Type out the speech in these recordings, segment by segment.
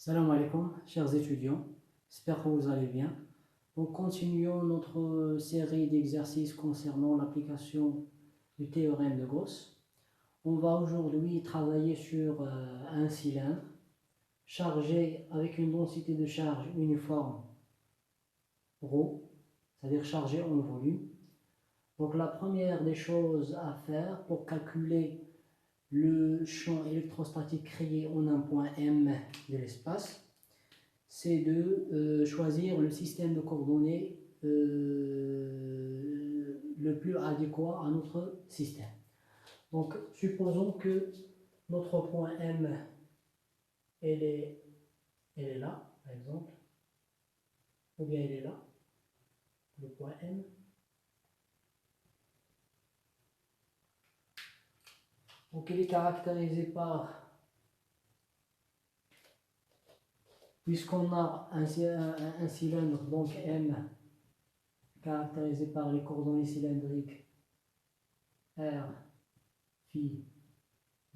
Salam alaikum, chers étudiants, j'espère que vous allez bien. Donc, continuons notre série d'exercices concernant l'application du théorème de Gauss. On va aujourd'hui travailler sur un cylindre chargé avec une densité de charge uniforme ρ, c'est-à-dire chargé en volume. Donc, la première des choses à faire pour calculer le champ électrostatique créé en un point M de l'espace, c'est de choisir le système de coordonnées le plus adéquat à notre système. Donc, supposons que notre point M, elle est là, par exemple, ou bien elle est là, le point M. Donc, il est caractérisé par, puisqu'on a un cylindre, donc M, caractérisé par les coordonnées cylindriques R, phi,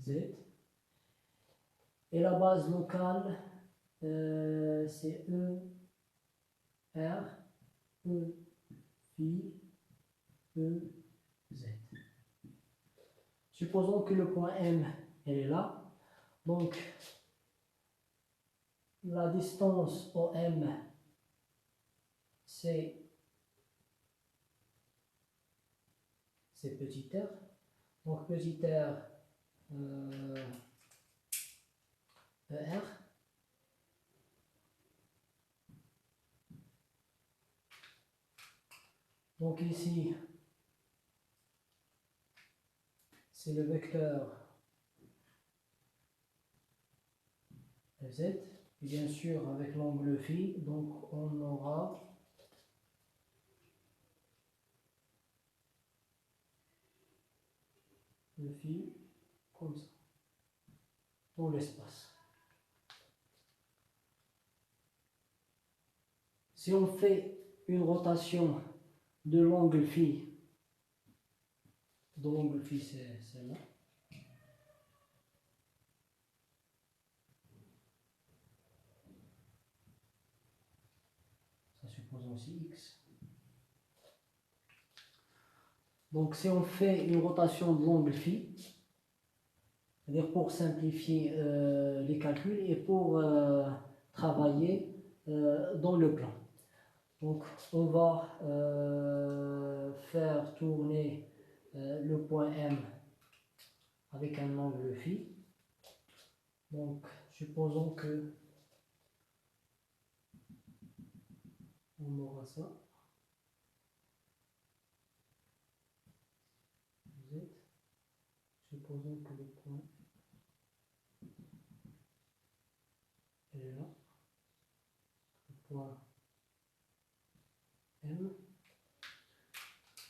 Z. Et la base locale, c'est E, R, E, phi, E, Z. Supposons que le point M, elle est là. Donc, la distance OM, c'est petit r. Donc, petit r, ER. Donc, ici, c'est le vecteur Z. Et bien sûr, avec l'angle phi, donc on aura le phi comme ça, dans l'espace. Si on fait une rotation de l'angle phi, c'est là. Ça suppose aussi x. Donc si on fait une rotation de l'angle phi, c'est-à-dire pour simplifier les calculs et pour travailler dans le plan. Donc on va faire tourner le point M avec un angle phi. Donc supposons que on aura ça. Z. Supposons que le point est là. Le point M.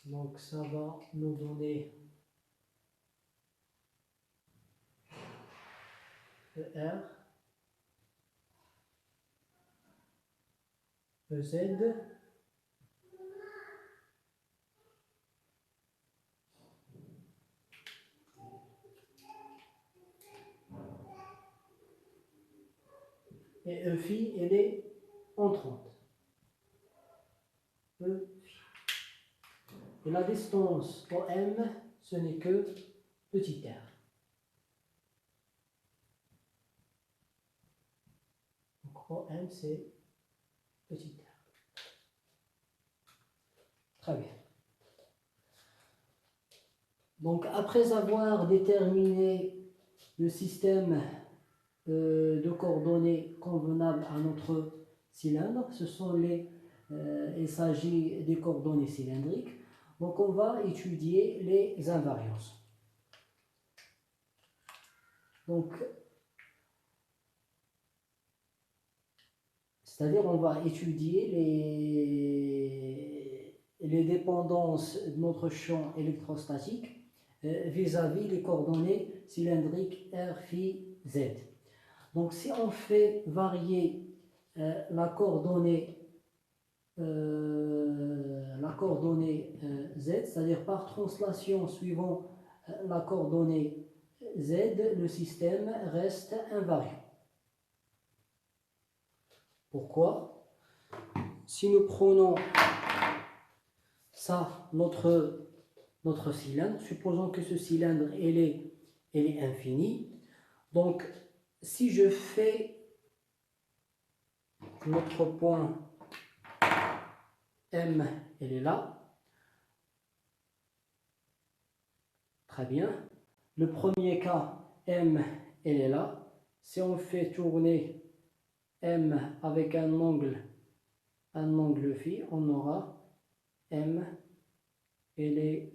Donc ça va nous donner ER, EZ, et E phi, elle est en 30. E phi. Et la distance OM, ce n'est que petit r. Donc OM, c'est petit r. Très bien. Donc après avoir déterminé le système de coordonnées convenable à notre cylindre, il s'agit des coordonnées cylindriques. Donc on va étudier les invariances. Donc, c'est-à-dire on va étudier les dépendances de notre champ électrostatique vis-à-vis les coordonnées cylindriques R, phi, Z. Donc si on fait varier la coordonnée Z, c'est-à-dire par translation suivant la coordonnée Z, le système reste invariant. Pourquoi? Si nous prenons ça, notre cylindre, supposons que ce cylindre il est infini. Donc, si je fais notre point M, elle est là. Très bien. Le premier cas, M, elle est là. Si on fait tourner M avec un angle phi, on aura M, elle est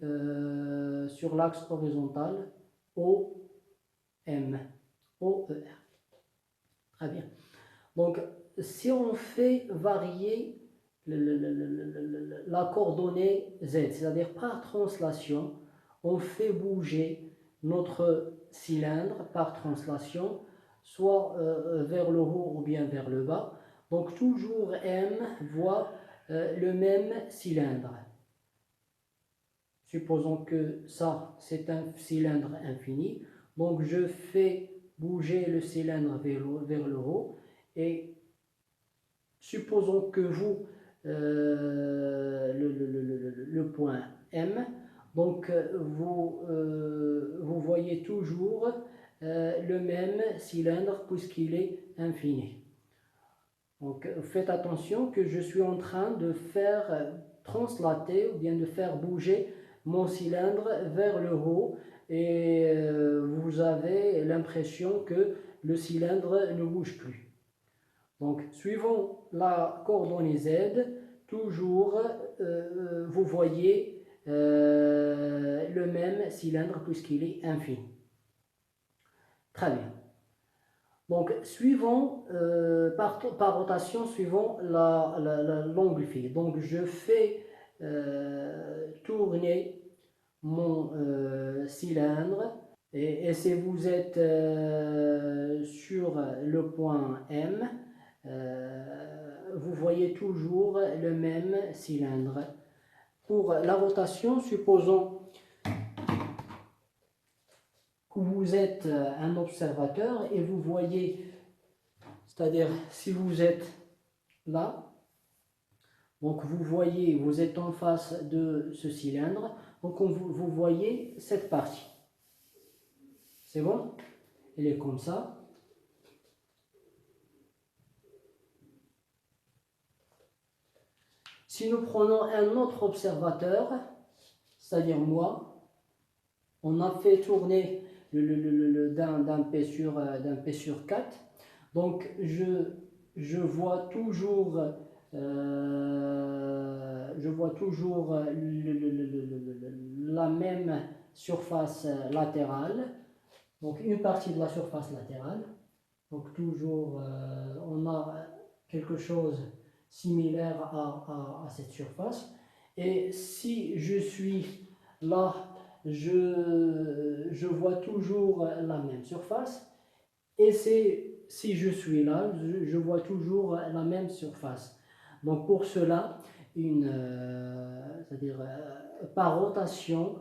sur l'axe horizontal, OM, OER. Très bien. Donc, si on fait varier la coordonnée Z, c'est-à-dire par translation, on fait bouger notre cylindre par translation, soit vers le haut ou bien vers le bas. Donc toujours M voit le même cylindre. Supposons que ça, c'est un cylindre infini. Donc je fais bouger le cylindre vers le haut. Et supposons que vous, le point M, donc vous voyez toujours le même cylindre puisqu'il est infini. Donc faites attention que je suis en train de faire translater ou bien de faire bouger mon cylindre vers le haut et vous avez l'impression que le cylindre ne bouge plus. Donc suivant la coordonnée Z, toujours vous voyez le même cylindre puisqu'il est infini. Très bien. Donc, suivant, par rotation, suivant l'angle phi. Donc, je fais tourner mon cylindre. Et si vous êtes sur le point M, vous voyez toujours le même cylindre. Pour la rotation, supposons que vous êtes un observateur et vous voyez, c'est-à-dire si vous êtes là, donc vous voyez, vous êtes en face de ce cylindre, donc vous voyez cette partie. C'est bon? Elle est comme ça. Si nous prenons un autre observateur, c'est-à-dire moi, on a fait tourner d'un P sur 4. Donc je vois toujours la même surface latérale, donc une partie de la surface latérale. Donc toujours on a quelque chose similaire à cette surface. Et si je suis là, je vois toujours la même surface. Et si je suis là, je vois toujours la même surface. Donc pour cela, c'est-à-dire par rotation,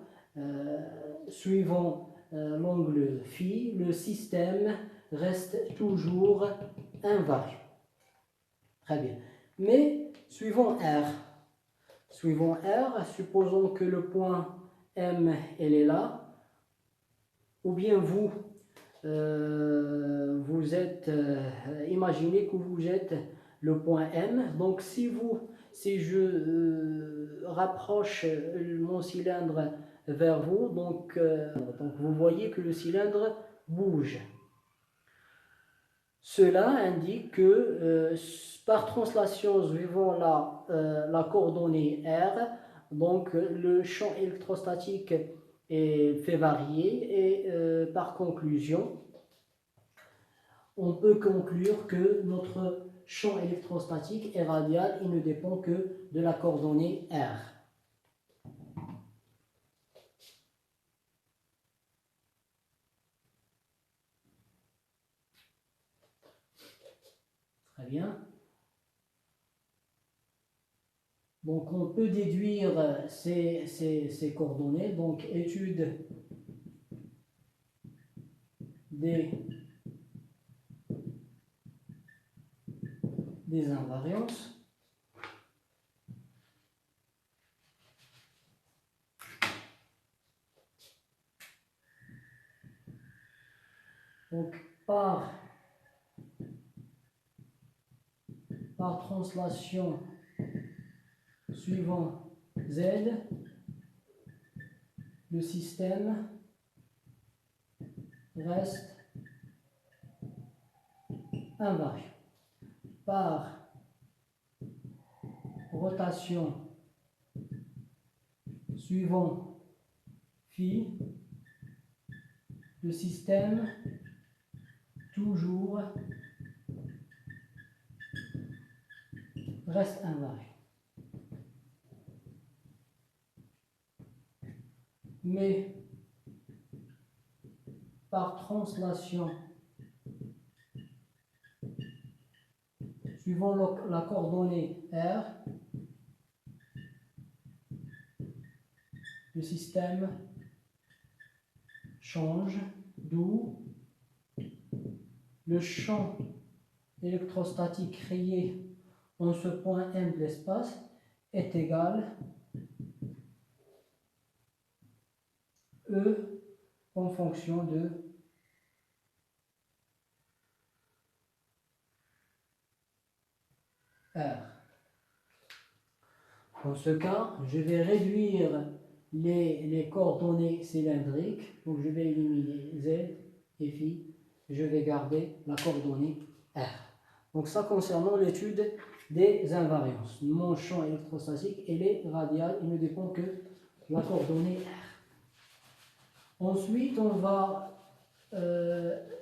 suivant l'angle phi, le système reste toujours invariant. Très bien. Mais suivant R, supposons que le point M, elle est là, ou bien vous êtes, imaginez que vous êtes le point M. Donc si je rapproche mon cylindre vers vous, donc vous voyez que le cylindre bouge. Cela indique que par translation suivant la coordonnée R, donc le champ électrostatique est fait varier et par conclusion, on peut conclure que notre champ électrostatique est radial et ne dépend que de la coordonnée R. Très bien. Donc on peut déduire ces coordonnées. Donc étude des des invariances. Donc, par translation suivant Z, le système reste invariant. Par rotation suivant phi, le système toujours reste invariant. Mais par translation suivant la coordonnée R, le système change, d'où le champ électrostatique créé en ce point M de l'espace est égal E en fonction de R. Dans ce cas, je vais réduire les coordonnées cylindriques. Donc je vais éliminer Z et phi. Je vais garder la coordonnée R. Donc ça concernant l'étude des invariances. Mon champ électrostatique, il est radial, il ne dépend que de la coordonnée R. Ensuite, on va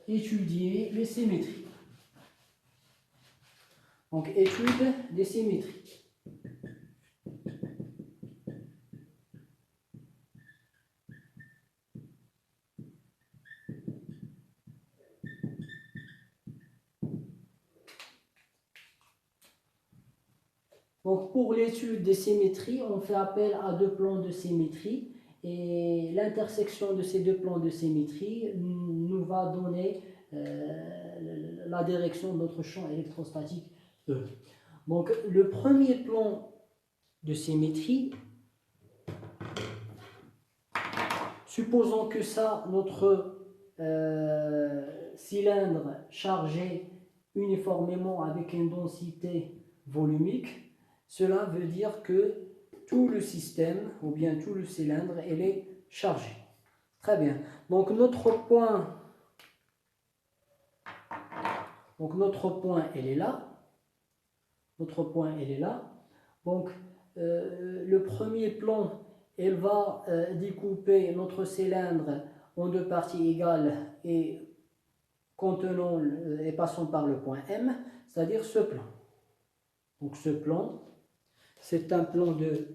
étudier les symétries. Donc, étude des symétries. Donc, pour l'étude des symétries, on fait appel à deux plans de symétrie. Et l'intersection de ces deux plans de symétrie nous va donner la direction de notre champ électrostatique E. Donc, le premier plan de symétrie, supposons que ça, notre cylindre chargé uniformément avec une densité volumique, cela veut dire que tout le système, ou bien tout le cylindre, il est chargé. Très bien. Donc notre point, il est là. Notre point, il est là. Donc le premier plan, il va découper notre cylindre en deux parties égales et contenant et passant par le point M, c'est-à-dire ce plan. Donc ce plan, c'est un plan de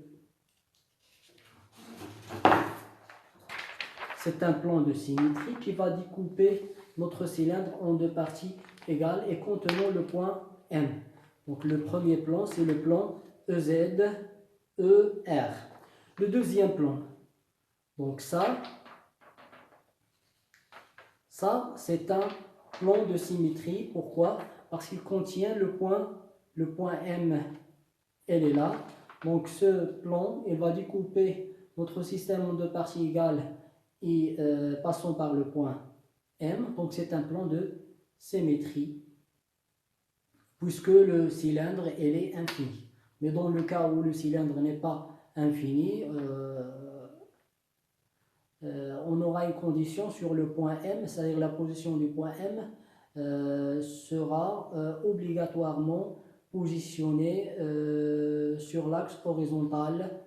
symétrie qui va découper notre cylindre en deux parties égales et contenant le point M. Donc le premier plan, c'est le plan EZ, ER. Le deuxième plan, donc ça c'est un plan de symétrie. Pourquoi? Parce qu'il contient le point M, elle est là. Donc ce plan, il va découper notre système en deux parties égales et passons par le point M. Donc c'est un plan de symétrie puisque le cylindre, il est infini. Mais dans le cas où le cylindre n'est pas infini, on aura une condition sur le point M, c'est-à-dire la position du point M sera obligatoirement positionnée sur l'axe horizontal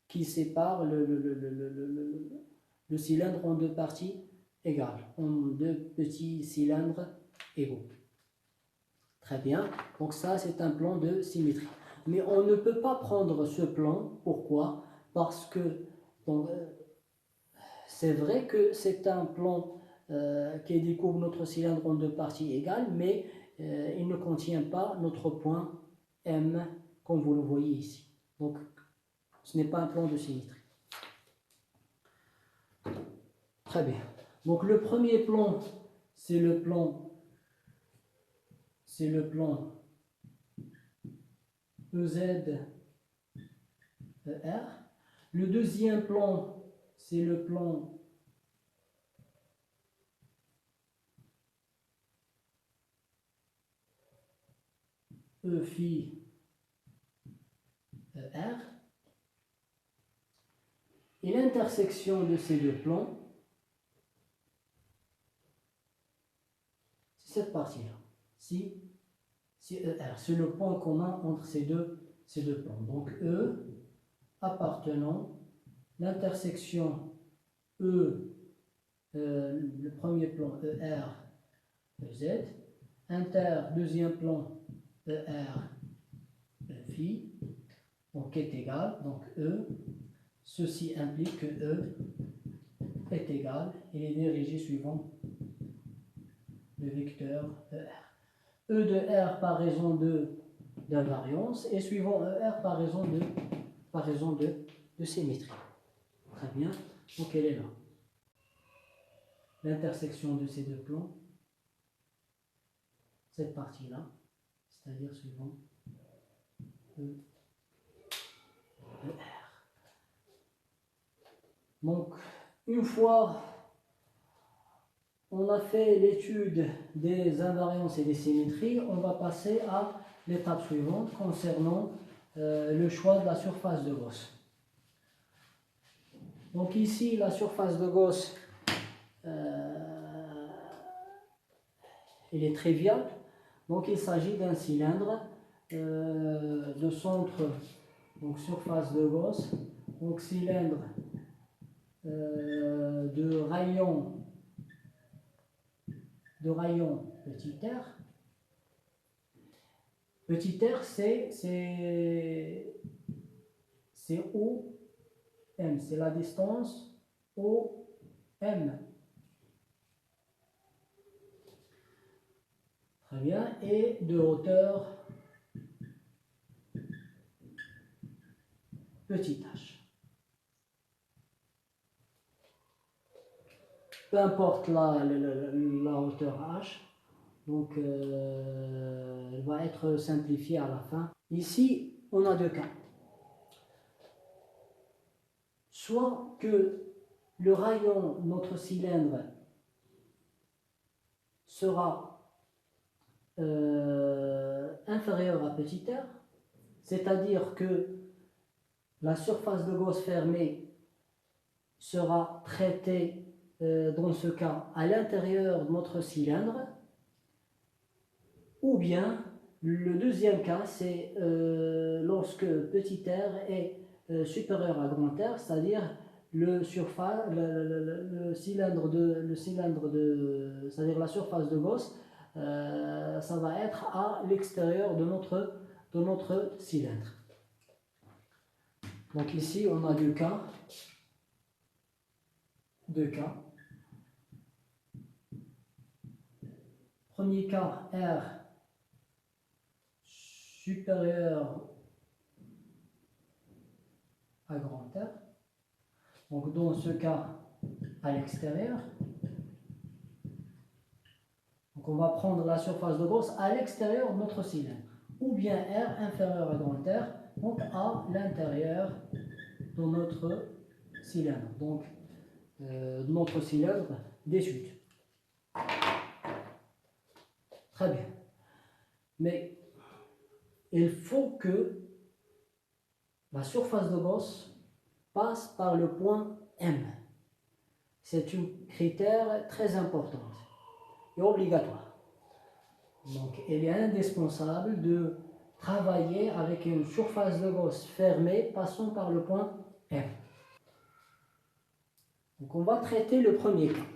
qui sépare le cylindre en deux parties égales, en deux petits cylindres égaux. Très bien, donc ça c'est un plan de symétrie. Mais on ne peut pas prendre ce plan, pourquoi? Parce que c'est vrai que c'est un plan qui découpe notre cylindre en deux parties égales, mais il ne contient pas notre point M, comme vous le voyez ici. Donc ce n'est pas un plan de symétrie. Très bien. Donc le premier plan, c'est le plan c'est le plan EZ, ER. Le deuxième plan, c'est le plan E phi, ER. Et l'intersection de ces deux plans, c'est cette partie-là. Si ER, c'est le point commun entre ces deux plans. Donc E appartenant, l'intersection E, le premier plan ER, EZ, deuxième plan ER, E phi, donc est égal, donc E, ceci implique que E est égal, il est dirigé suivant le vecteur ER. E de R par raison d'invariance et suivant ER par raison de symétrie. Très bien, donc elle est là. L'intersection de ces deux plans, cette partie-là, c'est-à-dire suivant ER. Donc, une fois on a fait l'étude des invariances et des symétries, on va passer à l'étape suivante concernant le choix de la surface de Gauss. Donc ici, la surface de Gauss, elle est triviale. Donc il s'agit d'un cylindre de centre, donc surface de Gauss, donc cylindre de rayon petit r. Petit r, c'est OM, c'est la distance OM. Très bien, et de hauteur petit h. Peu importe la hauteur h, donc elle va être simplifiée à la fin. Ici, on a deux cas. Soit que le rayon de notre cylindre sera inférieur à petit r, c'est-à-dire que la surface de Gauss fermée sera traitée dans ce cas à l'intérieur de notre cylindre, ou bien le deuxième cas, c'est lorsque petit r est supérieur à grand R, c'est-à-dire c'est-à-dire la surface de Gauss, ça va être à l'extérieur de notre cylindre. Donc ici, on a deux cas. Premier cas, R supérieur à grand R. Donc dans ce cas, à l'extérieur. Donc on va prendre la surface de Gauss à l'extérieur de notre cylindre. Ou bien R inférieur à grand R, donc à l'intérieur de notre cylindre. Donc notre cylindre des chutes. Très bien. Mais il faut que la surface de Gauss passe par le point M. C'est un critère très important et obligatoire. Donc il est indispensable de travailler avec une surface de Gauss fermée passant par le point M. Donc on va traiter le premier cas.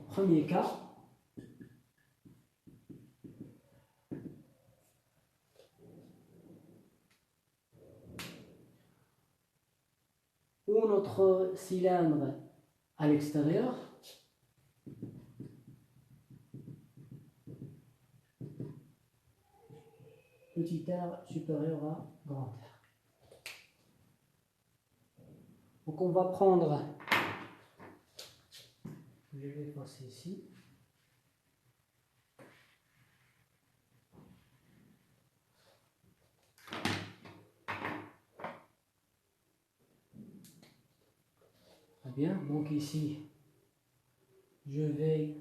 Premier cas, où notre cylindre à l'extérieur petit r supérieur à grand R. Donc on va prendre, je vais passer ici, Très bien, donc ici, je vais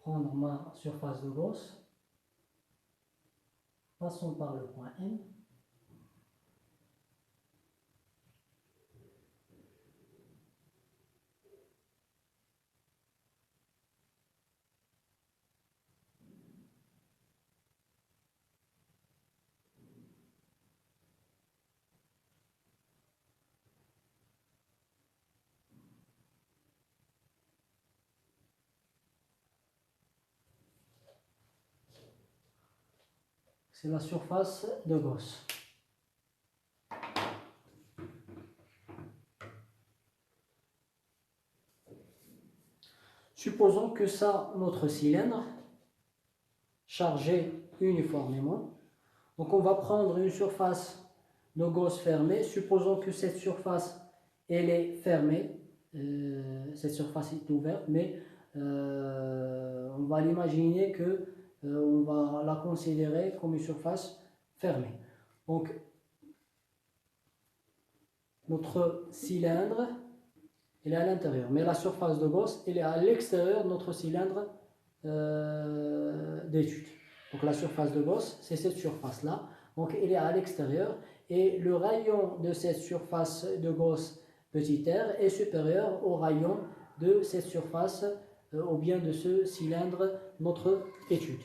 prendre ma surface de Gauss. Passons par le point M. C'est la surface de Gauss. Supposons que ça, notre cylindre, chargé uniformément. Donc on va prendre une surface de Gauss fermée. Supposons que cette surface, elle est fermée. Cette surface est ouverte, mais on va l'imaginer que on va la considérer comme une surface fermée. Donc notre cylindre, il est à l'intérieur, mais la surface de Gauss, elle est à l'extérieur de notre cylindre d'étude. Donc la surface de Gauss, c'est cette surface-là. Donc elle est à l'extérieur et le rayon de cette surface de Gauss petit r est supérieur au rayon de cette surface ou bien de ce cylindre notre étude.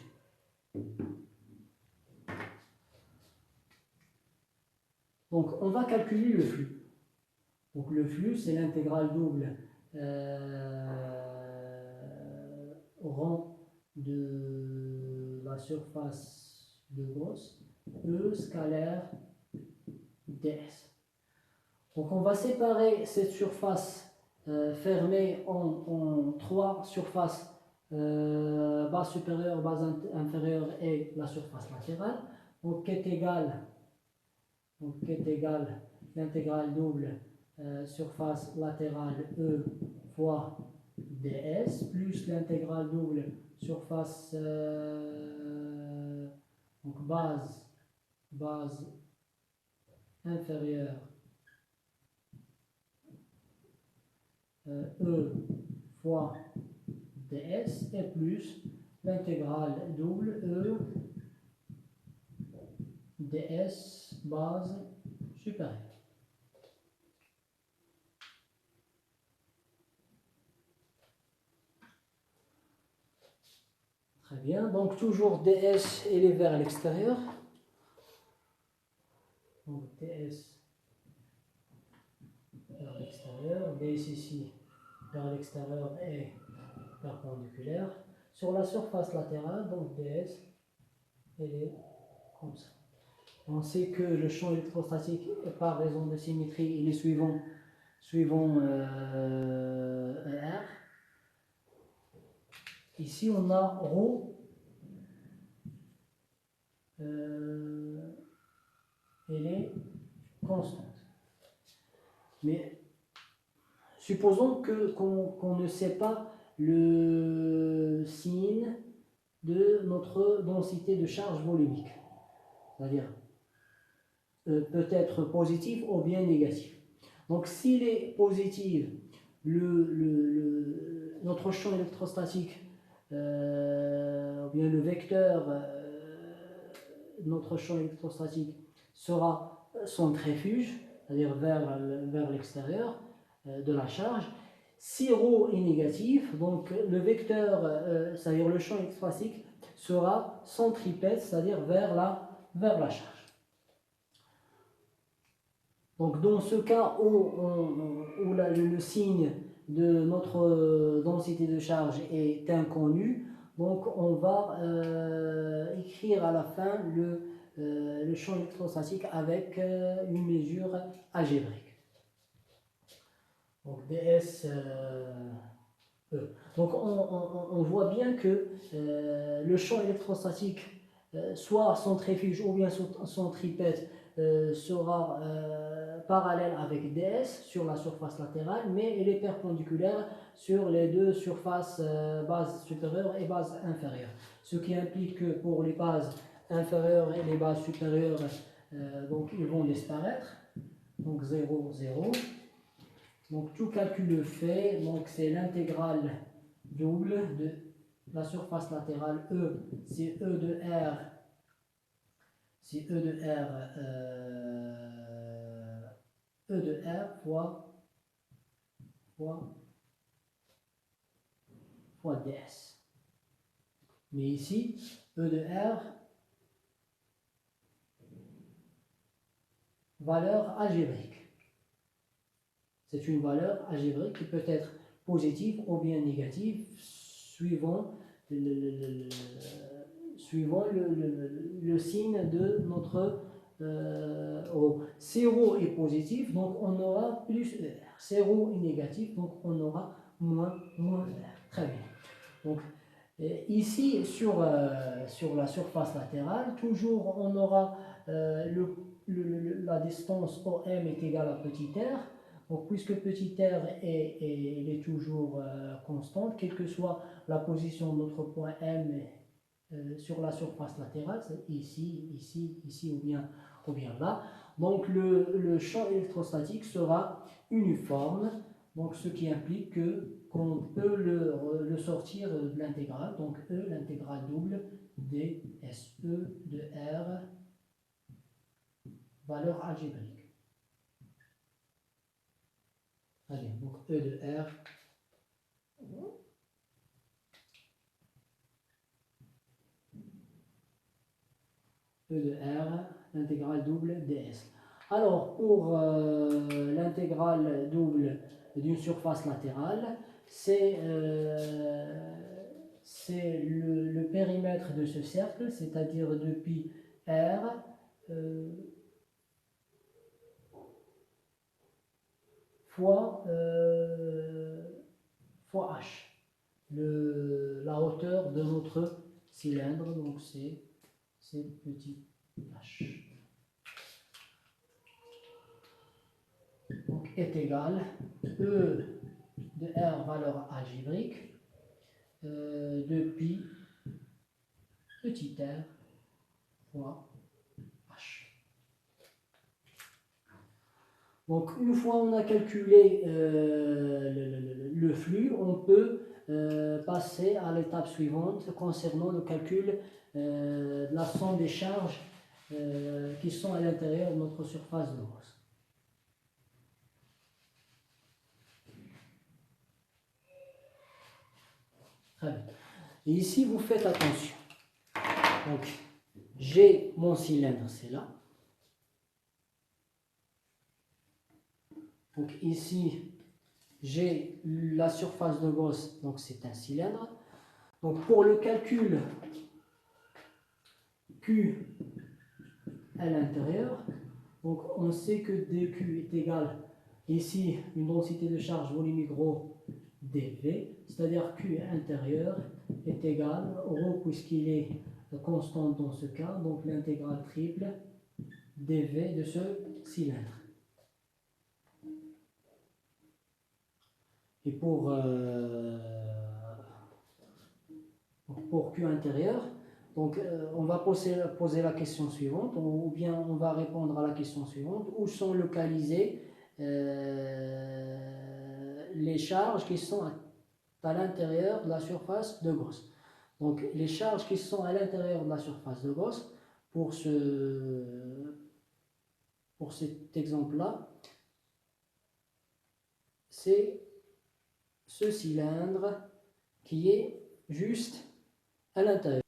Donc on va calculer le flux. Donc le flux, c'est l'intégrale double rang de la surface de Gauss, E scalaire ds. Donc on va séparer cette surface fermée en trois surfaces, base supérieure, base inférieure et la surface latérale. Donc est égal l'intégrale double surface latérale E fois ds plus l'intégrale double surface donc base inférieure E fois ds et plus l'intégrale double E ds base supérieure. Très bien, donc toujours ds il est vers l'extérieur. Donc ds vers l'extérieur, ds ici vers l'extérieur est perpendiculaire. Sur la surface latérale, donc ds, elle est comme ça. On sait que le champ électrostatique, par raison de symétrie, il est suivant R. Ici, on a ρ, elle est constante. Mais supposons qu'on ne sait pas le signe de notre densité de charge volumique. C'est-à-dire peut être positif ou bien négatif. Donc s'il est positif, notre champ électrostatique, ou bien le vecteur de notre champ électrostatique sera centrifuge, c'est-à-dire vers l'extérieur de la charge. Si ρ est négatif, donc le vecteur, c'est-à-dire le champ électrostatique, sera centripète, c'est-à-dire vers la charge. Donc dans ce cas où le signe de notre densité de charge est inconnu, donc on va écrire à la fin le champ électrostatique avec une mesure algébrique. Donc ds E. Donc on voit bien que le champ électrostatique, soit centrifuge ou bien centripète, sera parallèle avec ds sur la surface latérale, mais elle est perpendiculaire sur les deux surfaces base supérieure et base inférieure. Ce qui implique que pour les bases inférieures et les bases supérieures, donc ils vont disparaître. Donc 0, 0. Donc tout calcul fait, donc c'est l'intégrale double de la surface latérale E, c'est E de R, c'est E de R, E de R fois ds. Mais ici, E de R, valeur algébrique. C'est une valeur algébrique qui peut être positive ou bien négative suivant le signe de notre O. 0 est positif, donc on aura plus ER. 0 est négatif, donc on aura moins ER. Très bien. Donc, ici, sur la surface latérale, toujours on aura la distance OM est égale à petit r. Donc, puisque petit r est toujours constante, quelle que soit la position de notre point M sur la surface latérale, c'est ici ou bien là. Donc, le champ électrostatique sera uniforme. Donc, ce qui implique qu'on peut le sortir de l'intégrale. Donc, E, l'intégrale double dSE de R, valeur algébrique. Très bien. Donc, E de R. E de R, l'intégrale double ds. Alors, pour l'intégrale double d'une surface latérale, c'est le périmètre de ce cercle, c'est-à-dire depuis R fois H, la hauteur de notre cylindre, donc c'est petit h. Donc est égal E de R valeur algébrique de pi petit r fois h. Donc une fois on a calculé le flux, on peut passer à l'étape suivante concernant le calcul de la somme des charges qui sont à l'intérieur de notre surface de Gauss. Très bien. Et ici, vous faites attention. Donc, j'ai mon cylindre, c'est là. Donc ici, j'ai la surface de Gauss, donc c'est un cylindre. Donc pour le calcul Q à l'intérieur, donc on sait que dQ est égal, ici, une densité de charge volumique ρ dV, c'est-à-dire Q intérieur est égal au ρ puisqu'il est constant dans ce cas, donc l'intégrale triple dV de ce cylindre. Et pour Q intérieur, donc on va poser la question suivante, ou bien on va répondre à la question suivante: où sont localisées les charges qui sont à l'intérieur de la surface de Gauss? Donc les charges qui sont à l'intérieur de la surface de Gauss, pour cet exemple-là, c'est ce cylindre qui est juste à l'intérieur.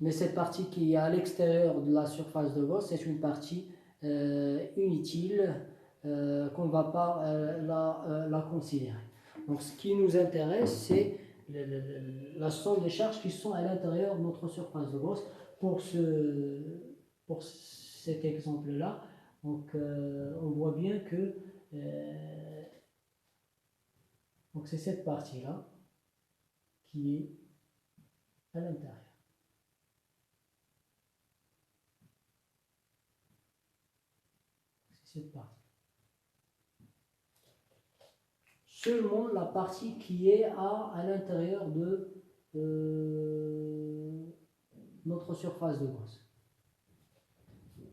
Mais cette partie qui est à l'extérieur de la surface de Gauss, c'est une partie inutile qu'on ne va pas la considérer. Donc ce qui nous intéresse, c'est la somme des charges qui sont à l'intérieur de notre surface de Gauss pour cet exemple-là. Donc on voit bien que donc c'est cette partie-là qui est à l'intérieur. C'est cette partie. Seulement la partie qui est à l'intérieur de notre surface de Gauss.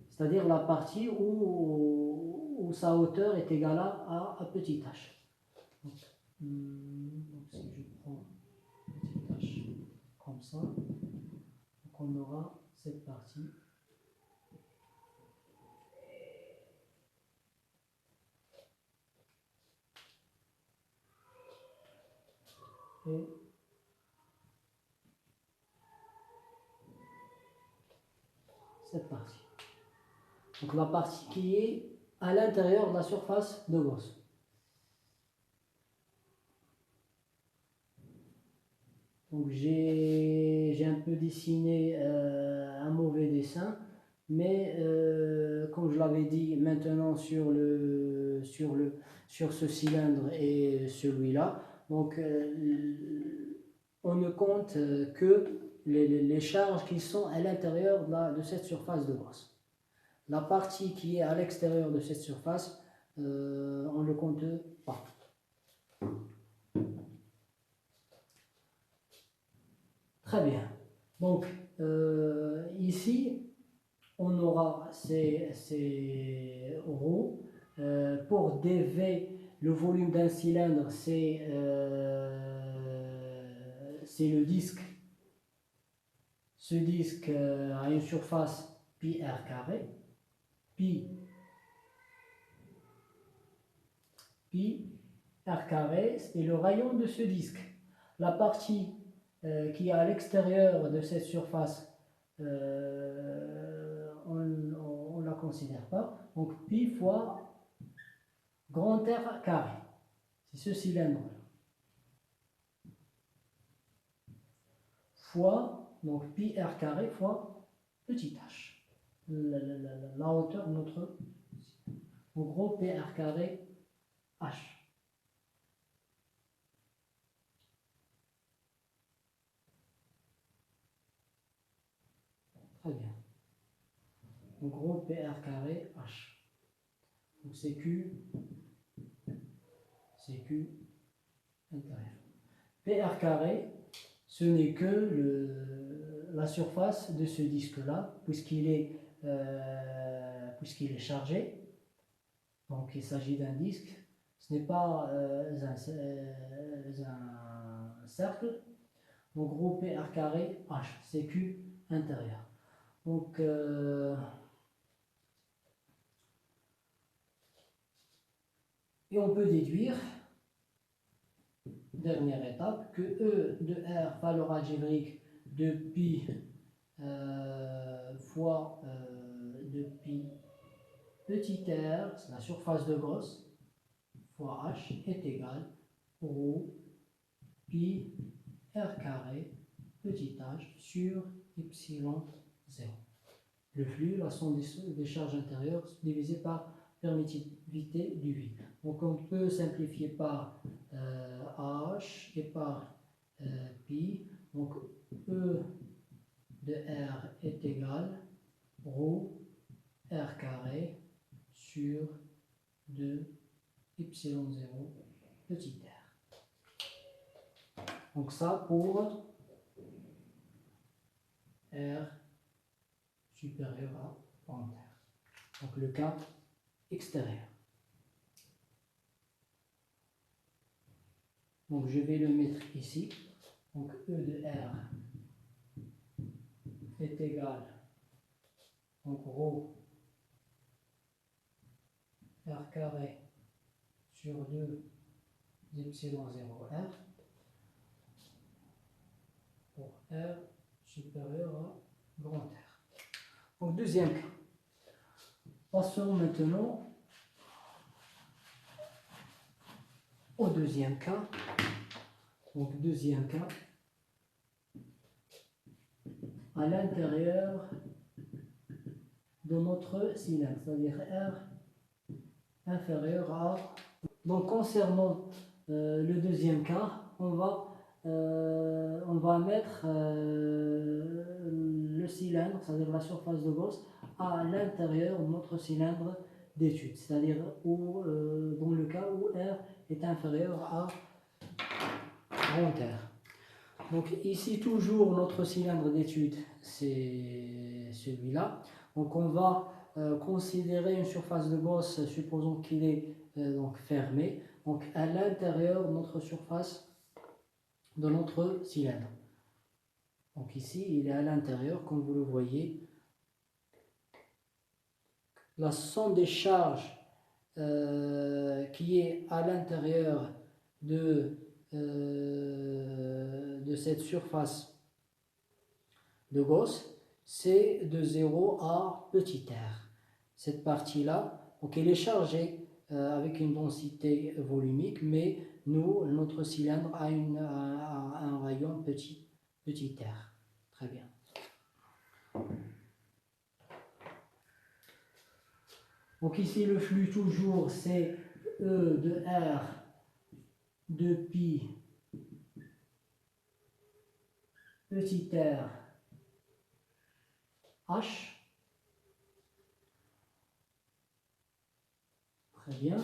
C'est-à-dire la partie où sa hauteur est égale à à petite h. Donc, si je prends petite h comme ça, donc on aura cette partie. Et cette partie. Donc la partie qui est à l'intérieur de la surface de Gauss. Donc j'ai un peu dessiné un mauvais dessin, mais comme je l'avais dit maintenant sur ce cylindre et celui-là, donc on ne compte que les charges qui sont à l'intérieur de cette surface de Gauss. La partie qui est à l'extérieur de cette surface, on ne le compte pas. Très bien. Donc, ici, on aura ces ρ. Pour dV, le volume d'un cylindre, c'est le disque. Ce disque a une surface pi r carré. Pi r carré est le rayon de ce disque. La partie qui est à l'extérieur de cette surface, on ne la considère pas. Donc pi fois grand R carré. C'est ce cylindre-là. Fois, donc pi r carré fois petit h. La hauteur de notre... En gros, pi r carré h. Très bien. En gros, PR carré H. Donc c'est Q intérieur. PR carré, ce n'est que la surface de ce disque-là, puisqu'il est chargé. Donc il s'agit d'un disque. Ce n'est pas un cercle. Donc gros PR carré H, c'est Q intérieur. Donc, et on peut déduire, dernière étape, que E de R, valeur algébrique de pi fois de pi petit r, c'est la surface de Gauss, fois h est égal au pi r carré petit h sur epsilon 0. Le flux, la somme des charges intérieures divisé par permittivité du vide. Donc on peut simplifier par h et par pi. Donc E de R est égal ρ R carré sur 2 epsilon 0 petit r. Donc ça pour R supérieur à grand R. Donc le cas extérieur. Donc je vais le mettre ici. Donc E de R est égal, donc ρ R carré sur 2 epsilon 0 R pour R supérieur à grand R. Donc deuxième cas. Passons maintenant au deuxième cas. Donc deuxième cas, à l'intérieur de notre cylindre, c'est-à-dire R inférieur à... Donc concernant le deuxième cas, on va mettre le cylindre, c'est-à-dire la surface de Gauss, à l'intérieur de notre cylindre d'étude, c'est-à-dire dans le cas où R est inférieur à grand R. Donc ici toujours notre cylindre d'étude, c'est celui-là. Donc on va considérer une surface de Gauss, supposons qu'il est donc fermé, donc à l'intérieur de notre surface de notre cylindre. Donc ici, il est à l'intérieur, comme vous le voyez. La somme des charges qui est à l'intérieur de cette surface de Gauss, c'est de 0 à petit r. Cette partie-là, donc elle est chargée avec une densité volumique, mais notre cylindre a un rayon petit r. Très bien. Donc ici, le flux toujours, c'est E de R de pi petit r H. Très bien.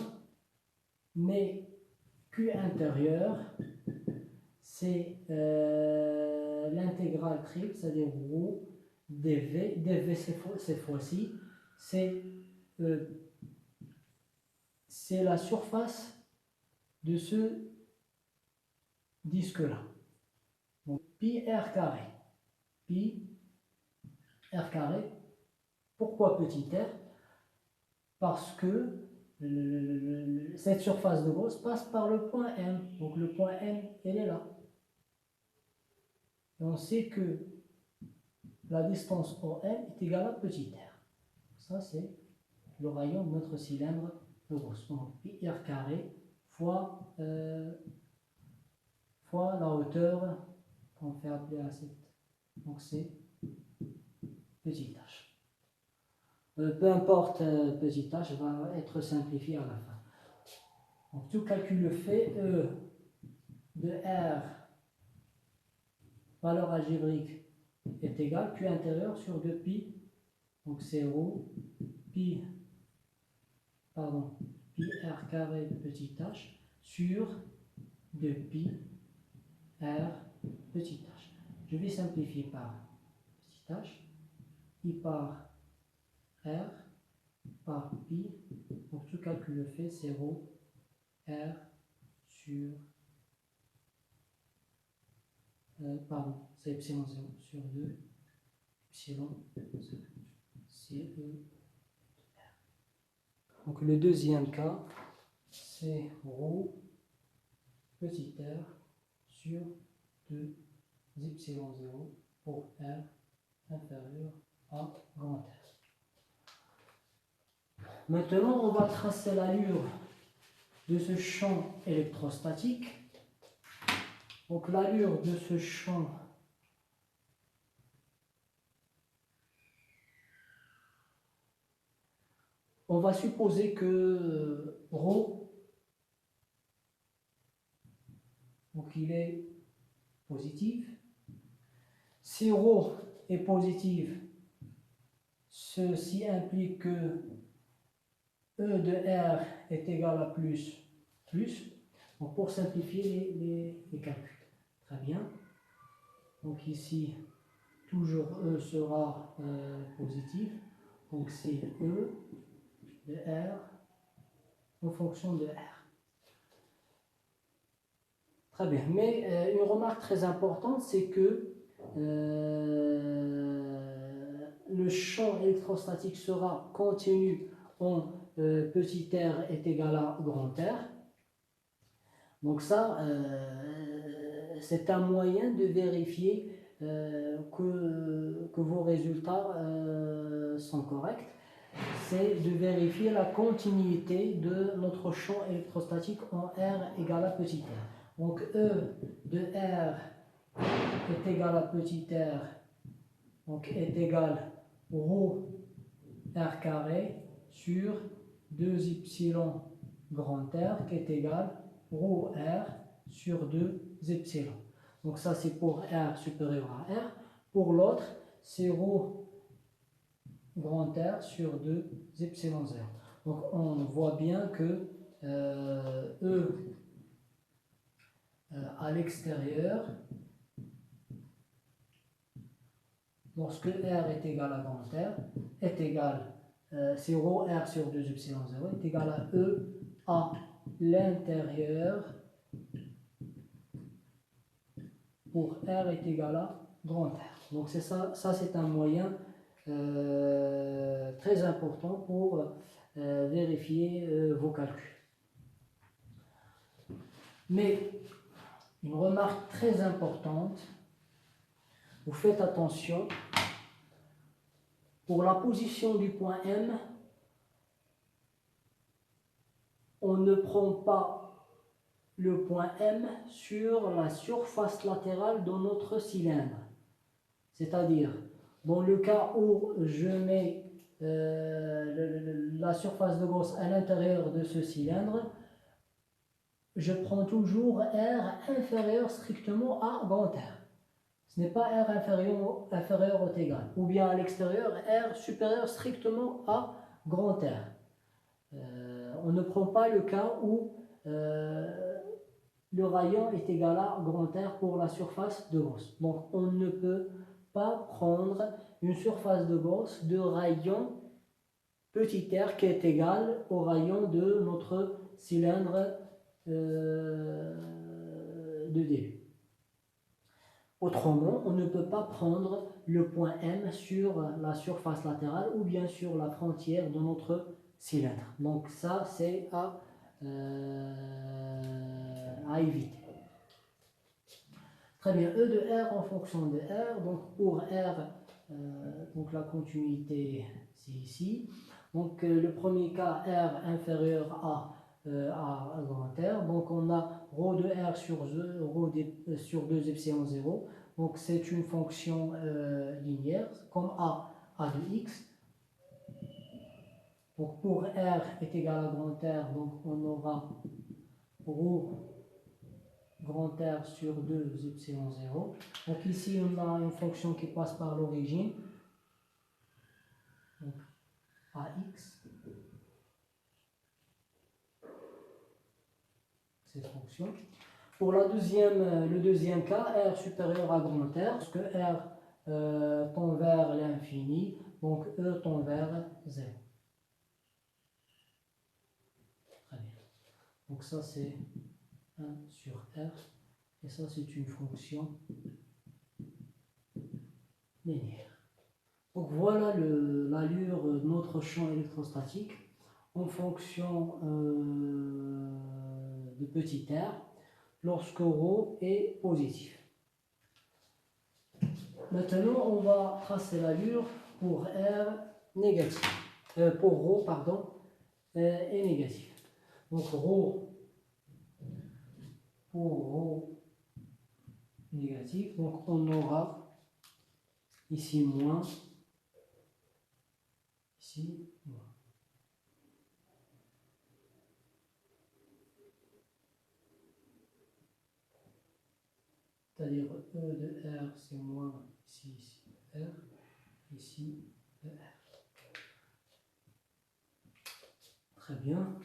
Mais Q intérieur, c'est l'intégrale triple, c'est-à-dire ρ dV. dV cette fois-ci, c'est la surface de ce disque-là. Donc pi r carré. Pi r carré. Pourquoi petit r? Parce que cette surface de Gauss passe par le point M. Donc le point M, elle est là. Et on sait que la distance OM est égale à petit r. Ça, c'est le rayon de notre cylindre de Gauss. Donc pi r carré fois la hauteur qu'on fait appeler à cette. Donc c'est petit h. Peu importe, petit h va être simplifié à la fin. Donc tout calcul fait, E de R, valeur algébrique, est égal Q intérieur sur 2pi, donc c'est ρ, pi r carré petit h sur 2pi r petit h. Je vais simplifier par petit h, i par r par pi, donc tout calcul fait, c'est ρ r sur c'est epsilon 0 sur 2 epsilon 0 c'est E r. Donc le deuxième cas, c'est ρ petit r sur 2 epsilon 0 pour r inférieur à grand R. Maintenant, on va tracer l'allure de ce champ électrostatique. Donc l'allure de ce champ on va supposer que ρ, donc il est positif. Si ρ est positif, ceci implique que E de R est égal à plus. Donc pour simplifier les calculs. Très bien. Donc ici, toujours E sera positif. Donc c'est E de R en fonction de R. Très bien. Mais une remarque très importante, c'est que le champ électrostatique sera continu en petit r est égal à grand R. Donc ça, c'est un moyen de vérifier que vos résultats sont corrects. C'est de vérifier la continuité de notre champ électrostatique en R égale à petit r. Donc E de R est égal à petit r, donc est égal ρ r carré sur 2 epsilon grand R qui est égal ρ r sur 2 epsilon. Donc ça c'est pour R supérieur à R. Pour l'autre, c'est ρ grand R sur 2 epsilon 0. Donc on voit bien que E à l'extérieur, lorsque R est égal à grand R, est égal c'est ρ R sur 2 epsilon 0 est égal à E à l'intérieur pour R est égal à grand R. Donc c'est ça, c'est un moyen très important pour vérifier vos calculs. Mais une remarque très importante, vous faites attention, pour la position du point M, on ne prend pas le point M sur la surface latérale de notre cylindre. C'est-à-dire, dans le cas où je mets la surface de Gauss à l'intérieur de ce cylindre, je prends toujours R inférieur strictement à grand R. Ce n'est pas R inférieur ou égal. Ou bien à l'extérieur, R supérieur strictement à grand R. On ne prend pas le cas où le rayon est égal à grand R pour la surface de Gauss. Donc on ne peut pas prendre une surface de Gauss de rayon petit r qui est égal au rayon de notre cylindre de début. Autrement, on ne peut pas prendre le point M sur la surface latérale ou bien sur la frontière de notre cylindre. Donc ça, c'est à éviter. Très bien, E de R en fonction de R. Donc pour R, donc la continuité, c'est ici. Donc le premier cas, R inférieur à grand R. Donc on a ρ de R sur 2 epsilon 0. Donc c'est une fonction linéaire, comme A de X. Donc pour R est égal à grand R, donc on aura ρ grand R sur 2 epsilon 0. Donc ici on a une fonction qui passe par l'origine. Donc AX. Cette fonction. Pour le deuxième cas, R supérieur à grand R, parce que R tend vers l'infini, donc E tend vers 0. Très bien. Donc ça c'est 1 sur R, et ça c'est une fonction linéaire. Donc voilà l'allure de notre champ électrostatique en fonction de petit r lorsque ρ est positif. Maintenant, on va tracer l'allure pour R négatif, pour ρ, pardon, est négatif. Donc ρ pour ρ négatif, donc on aura ici moins, ici moins. C'est-à-dire E de R, c'est moins ici, R, ici, R. Très bien.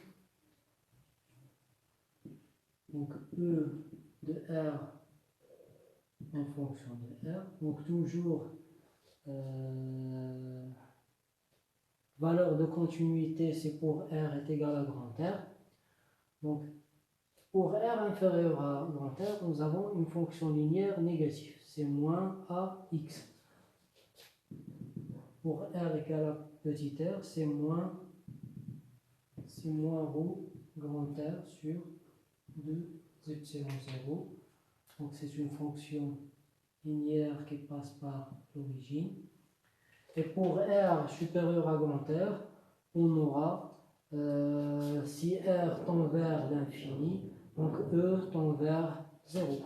Donc E de R en fonction de R. Donc toujours valeur de continuité, c'est pour R est égal à grand R. Donc pour R inférieur à grand R, nous avons une fonction linéaire négative. C'est moins AX. Pour R égal à petit r, c'est moins ρ grand R sur 2 epsilon 0. Donc c'est une fonction linéaire qui passe par l'origine. Et pour R supérieur à grand R, on aura, si R tend vers l'infini, donc E tend vers 0.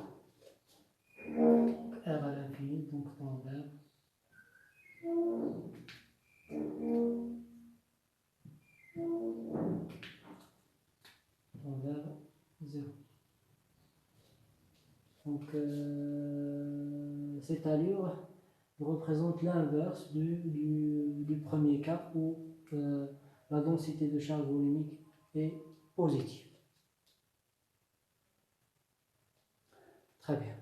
R à l'infini, donc tend vers 0. Donc cette allure représente l'inverse du premier cas où la densité de charge volumique est positive. Très bien.